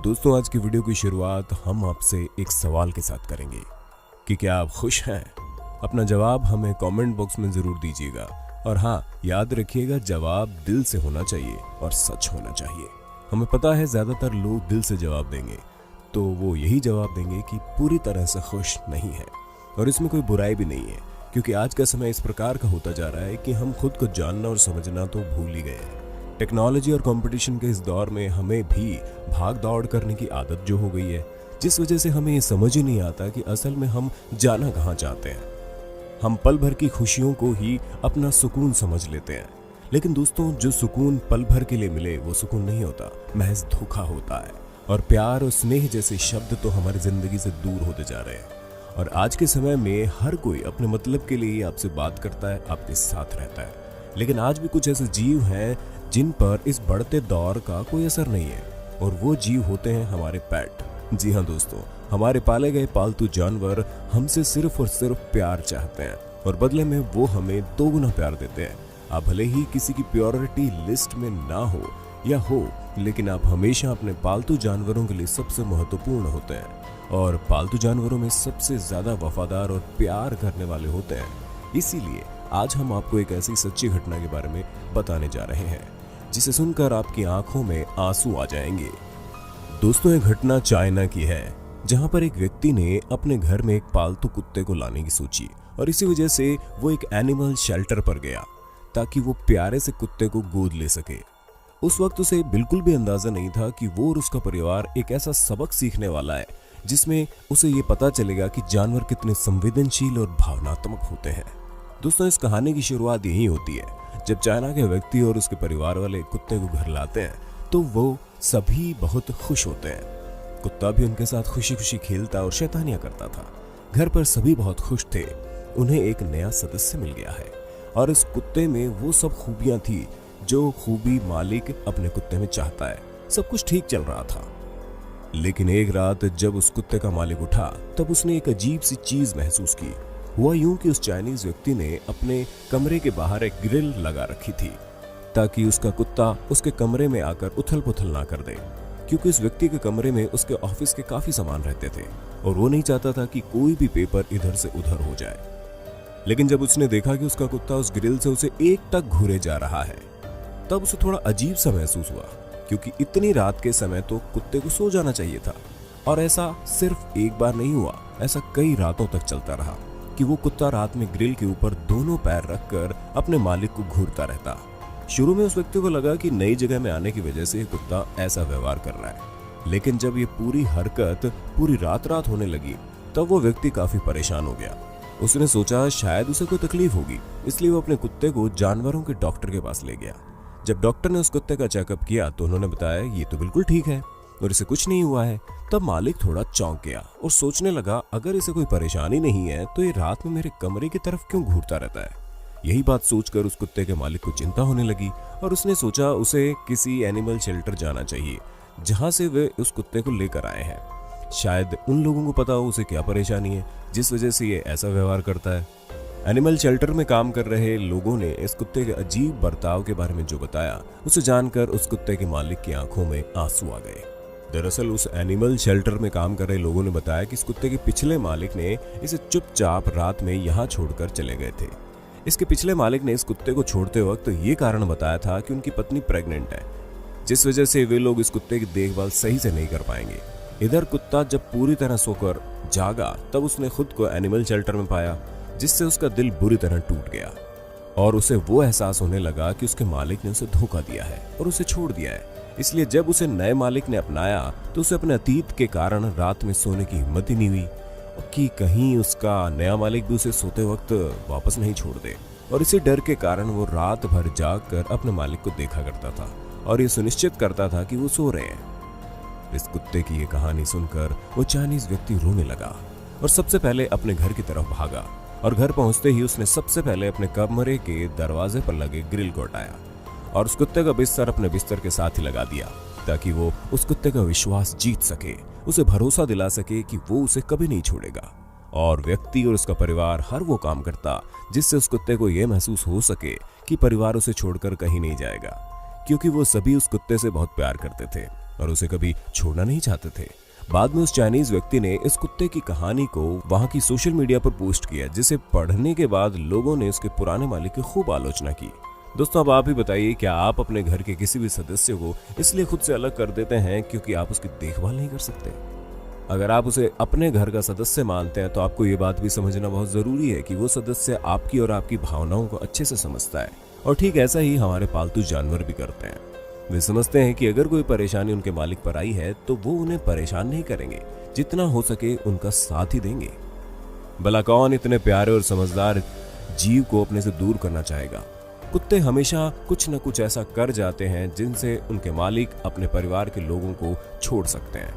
दोस्तों, आज की वीडियो की शुरुआत हम आपसे एक सवाल के साथ करेंगे कि क्या आप खुश हैं? अपना जवाब हमें कमेंट बॉक्स में जरूर दीजिएगा। और हाँ, याद रखिएगा, जवाब दिल से होना चाहिए और सच होना चाहिए। हमें पता है ज्यादातर लोग दिल से जवाब देंगे, तो वो यही जवाब देंगे कि पूरी तरह से खुश नहीं है। और इसमें कोई बुराई भी नहीं है, क्योंकि आज का समय इस प्रकार का होता जा रहा है कि हम खुद को जानना और समझना तो भूल ही गए हैं। टेक्नोलॉजी और कंपटीशन के इस दौर में हमें भी भाग दौड़ करने की आदत जो हो गई है, जिस वजह से हमें ये समझ ही नहीं आता कि असल में हम जाना कहाँ चाहते हैं। हम पल भर की खुशियों को ही अपना सुकून समझ लेते हैं, लेकिन दोस्तों, जो सुकून पल भर के लिए मिले वो सुकून नहीं होता, महज धोखा होता है। और प्यार और स्नेह जैसे शब्द तो हमारी जिंदगी से दूर होते जा रहे हैं। और आज के समय में हर कोई अपने मतलब के लिए आपसे बात करता है, आपके साथ रहता है। लेकिन आज भी कुछ ऐसे जीव हैं जिन पर इस बढ़ते दौर का कोई असर नहीं है, और वो जीव होते हैं हमारे पेट। जी हाँ दोस्तों, हमारे पाले गए पालतू जानवर हमसे सिर्फ और सिर्फ प्यार चाहते हैं, और बदले में वो हमें दोगुना प्यार देते हैं। आप भले ही किसी की प्रायोरिटी लिस्ट में ना हो या हो, लेकिन आप हमेशा अपने पालतू जानवरों के लिए सबसे महत्वपूर्ण होते हैं। और पालतू जानवरों में सबसे ज्यादा वफादार और प्यार करने वाले होते हैं। इसीलिए आज हम आपको एक ऐसी सच्ची घटना के बारे में बताने जा रहे हैं जिसे सुनकर आपकी आंखों में आंसू आ जाएंगे। दोस्तों, एक घटना चाइना की है, जहां पर एक व्यक्ति ने अपने घर में एक पालतू कुत्ते को लाने की सोची, और इसी वजह से वो एक एनिमल शेल्टर पर गया ताकि वो प्यारे से कुत्ते को गोद ले सके। उस वक्त उसे बिल्कुल भी अंदाजा नहीं था कि वो और उसका परिवार एक ऐसा सबक सीखने वाला है जिसमें उसे ये पता चलेगा कि जानवर कितने संवेदनशील और भावनात्मक होते हैं। दोस्तों, इस कहानी की शुरुआत यही होती है जब चाइना के व्यक्ति और उसके परिवार वाले कुत्ते को घर लाते हैं, तो वो सभी बहुत खुश होते हैं। कुत्ता भी उनके साथ खुशी खुशी खेलता और शैतानियां करता था। घर पर सभी बहुत खुश थे, उन्हें एक नया सदस्य मिल गया है, और इस कुत्ते में वो सब खूबियां थी जो खूबी मालिक अपने कुत्ते में चाहता है। सब कुछ ठीक चल रहा था, लेकिन एक रात जब उस कुत्ते का मालिक उठा, तब उसने एक अजीब सी चीज महसूस की। हुआ यूं कि उस चाइनीज व्यक्ति ने अपने कमरे के बाहर एक ग्रिल लगा रखी थी ताकि उसका कुत्ता उसके कमरे में आकर उथल पुथल ना कर दे, क्योंकि उस व्यक्ति के कमरे में उसके ऑफिस के काफी सामान रहते थे और वो नहीं चाहता था कि कोई भी पेपर इधर से उधर हो जाए। लेकिन जब उसने देखा कि उसका कुत्ता उस ग्रिल से उसे एकटक घूरे जा रहा है, तब उसे थोड़ा अजीब सा महसूस हुआ, क्योंकि इतनी रात के समय तो कुत्ते को सो जाना चाहिए था। और ऐसा सिर्फ एक बार नहीं हुआ, ऐसा कई रातों तक चलता रहा कि वो कुत्ता रात में ग्रिल के ऊपर दोनों पैर रखकर अपने मालिक को घूरता रहता। शुरू में उस व्यक्ति को लगा कि नई जगह में आने की वजह से ये कुत्ता ऐसा व्यवहार कर रहा है, लेकिन जब ये पूरी हरकत पूरी रात होने लगी, तब वो व्यक्ति काफी परेशान हो गया। उसने सोचा शायद उसे कोई तकलीफ होगी, इसलिए वो अपने कुत्ते को जानवरों के डॉक्टर के पास ले गया। जब डॉक्टर ने उस कुत्ते का चेकअप किया तो उन्होंने बताया ये तो बिल्कुल ठीक है और इसे कुछ नहीं हुआ है। तब मालिक थोड़ा चौंक गया और सोचने लगा, अगर इसे कोई परेशानी नहीं है तो ये रात में मेरे कमरे की तरफ क्यों घूरता रहता है। यही बात सोचकर उस कुत्ते के मालिक को चिंता होने लगी, और उसने सोचा उसे किसी एनिमल शेल्टर जाना चाहिए जहां से वे उस कुत्ते को लेकर आए हैं। शायद उन लोगों को पता हो उसे क्या परेशानी है जिस वजह से ये ऐसा व्यवहार करता है। एनिमल शेल्टर में काम कर रहे लोगों ने इस कुत्ते के अजीब बर्ताव के बारे में जो बताया, उसे जानकर उस कुत्ते के मालिक की आंखों में आंसू आ गए। दरअसल उस एनिमल शेल्टर में काम कर रहे लोगों ने बताया कि इस कुत्ते के पिछले मालिक ने इसे चुपचाप रात में यहाँ छोड़कर चले गए थे। इसके पिछले मालिक ने इस कुत्ते को छोड़ते वक्त ये कारण बताया था कि उनकी पत्नी प्रेग्नेंट है, जिस वजह से वे लोग इस कुत्ते की देखभाल सही से नहीं कर पाएंगे। इधर कुत्ता जब पूरी तरह सोकर जागा, तब उसने खुद को एनिमल शेल्टर में पाया, जिससे उसका दिल बुरी तरह टूट गया, और उसे वो एहसास होने लगा कि उसके मालिक ने उसे धोखा दिया है और उसे छोड़ दिया है। इसलिए जब उसे नए मालिक ने अपनाया तो उसे अपने अतीत के कारण रात में सोने की हिम्मत ही नहीं हुई कि कहीं उसका नया मालिक भी उसे सोते वक्त वापस नहीं छोड़ दे। और इसी डर के कारण वो रात भर जाग कर अपने मालिक को देखा करता था और ये सुनिश्चित करता था कि वो सो रहे हैं। इस कुत्ते की ये कहानी सुनकर वो चाइनीज व्यक्ति रोने लगा और सबसे पहले अपने घर की तरफ भागा, और घर पहुंचते ही उसने सबसे पहले अपने कमरे के दरवाजे पर लगे ग्रिल को हटाया और उस कुत्ते का बिस्तर अपने बिस्तर के साथ ही लगा दिया, ताकि वो उस कुत्ते का विश्वास जीत सके, उसे भरोसा दिला सके कि वो उसे कभी नहीं छोड़ेगा। और व्यक्ति और उसका परिवार हर वो काम करता जिससे उस कुत्ते को यह महसूस हो सके कि परिवार उसे छोड़कर कहीं नहीं जाएगा, क्योंकि वो सभी उस कुत्ते से बहुत प्यार करते थे और उसे कभी छोड़ना नहीं चाहते थे। बाद में उस चाइनीज व्यक्ति ने इस कुत्ते की कहानी को वहां की सोशल मीडिया पर पोस्ट किया, जिसे पढ़ने के बाद लोगों ने उसके पुराने मालिक की खूब आलोचना की। दोस्तों, अब आप ही बताइए, क्या आप अपने घर के किसी भी सदस्य को इसलिए खुद से अलग कर देते हैं क्योंकि आप उसकी देखभाल नहीं कर सकते? अगर आप उसे अपने घर का सदस्य मानते हैं तो आपको ये बात भी समझना बहुत जरूरी है कि वो सदस्य आपकी और आपकी भावनाओं को अच्छे से समझता है। और ठीक ऐसा ही हमारे पालतू जानवर भी करते हैं। वे समझते हैं कि अगर कोई परेशानी उनके मालिक पर आई है तो वो उन्हें परेशान नहीं करेंगे, जितना हो सके उनका साथ ही देंगे। भला कौन इतने प्यारे और समझदार जीव को अपने से दूर करना चाहेगा? कुत्ते हमेशा कुछ न कुछ ऐसा कर जाते हैं जिनसे उनके मालिक अपने परिवार के लोगों को छोड़ सकते हैं,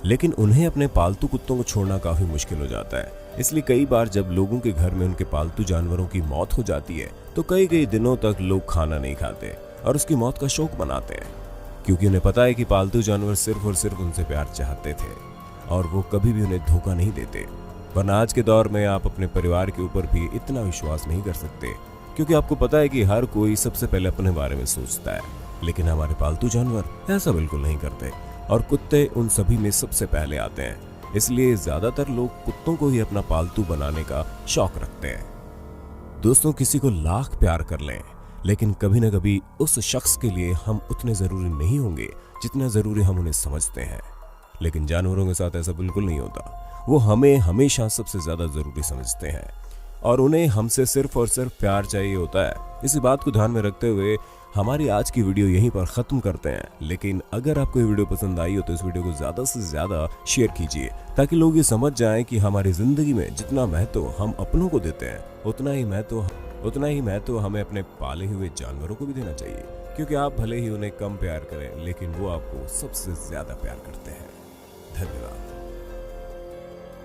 लेकिन उन्हें अपने पालतू कुत्तों को छोड़ना काफी मुश्किल हो जाता है। इसलिए कई बार जब लोगों के घर में उनके पालतू जानवरों की मौत हो जाती है तो कई दिनों तक लोग खाना नहीं खाते और उसकी मौत का शोक मनाते हैं, क्योंकि उन्हें पता है कि पालतू जानवर सिर्फ और सिर्फ उनसे प्यार चाहते थे और वो कभी भी उन्हें धोखा नहीं देते। वरना आज के दौर में आप अपने परिवार के ऊपर भी इतना विश्वास नहीं कर सकते, क्योंकि आपको पता है कि हर कोई सबसे पहले अपने बारे में सोचता है, लेकिन हमारे पालतू जानवर ऐसा बिल्कुल नहीं करते और कुत्ते उन सभी में सबसे पहले आते हैं। इसलिए ज्यादातर लोग कुत्तों को ही अपना पालतू बनाने का शौक रखते हैं। दोस्तों, किसी को लाख प्यार कर लें, लेकिन कभी न कभी उस शख्स के लिए हम उतने जरूरी नहीं होंगे जितना जरूरी हम उन्हें समझते हैं। लेकिन जानवरों के साथ ऐसा बिल्कुल नहीं होता। वो हमें हमेशा सबसे ज्यादा जरूरी समझते हैं और उन्हें हमसे सिर्फ और सिर्फ प्यार चाहिए होता है। इसी बात को ध्यान में रखते हुए हमारी आज की वीडियो यहीं पर खत्म करते हैं। लेकिन अगर आपको ये वीडियो पसंद आई हो तो इस वीडियो को ज्यादा से ज्यादा शेयर कीजिए, ताकि लोग ये समझ जाएं कि हमारी जिंदगी में जितना महत्व हम अपनों को देते हैं उतना ही महत्व हमें अपने पाले हुए जानवरों को भी देना चाहिए, क्योंकि आप भले ही उन्हें कम प्यार करें लेकिन वो आपको सबसे ज्यादा प्यार करते हैं।